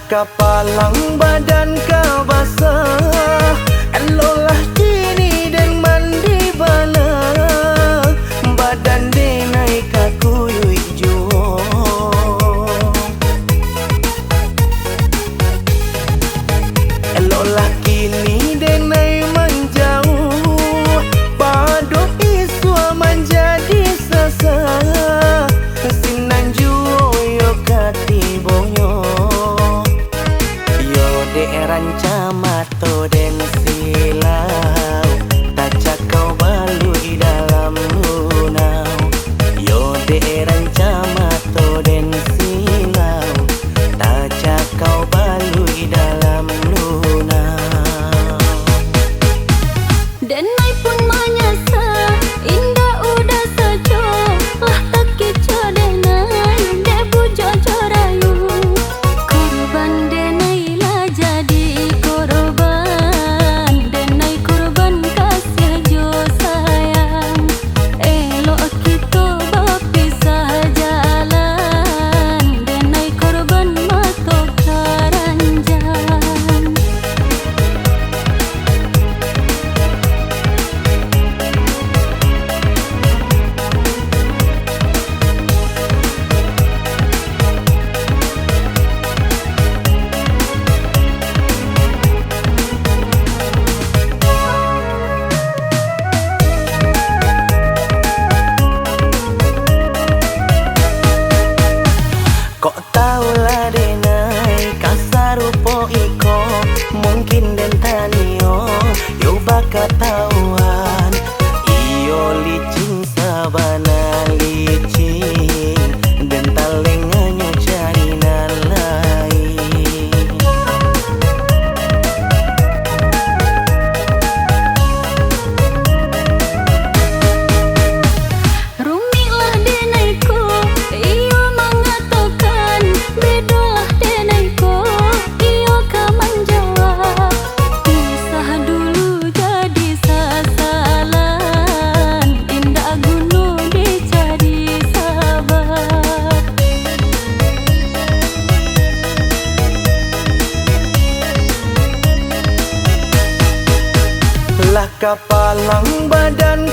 kapalang badan kau basah, eloklah kini dan mandi bala, badan dia naik kaku yui juo. Eloklah kini dan naik menjauh, badok iswa menjadi sasa, sinan juo yo katibonyo. Rancamato den silau, tajak kau balui dalam lunau. Yo de rancamato den silau, tajak kau balui dalam lunau. Denai pun menyasar, indah udah saja, lah tak kecoh denai, debu jojo rayu. Korban denai jadi korban, denai korban kasih jo sayang. Elok kita berpisah jalan, denai korban mato karanjang. Kok tahulah denai kasar rupo iko, mungkin den tanio yo baka tauan. Iyo licin sabana licin, den talenganyo cari nalai. Rumilah denaiku, iyo mengatakan, bedolah denaiku, iyo kan menjawab. Pisah dulu jadi sasalan, indah gunung dicari sahabat. Lah kapalang badan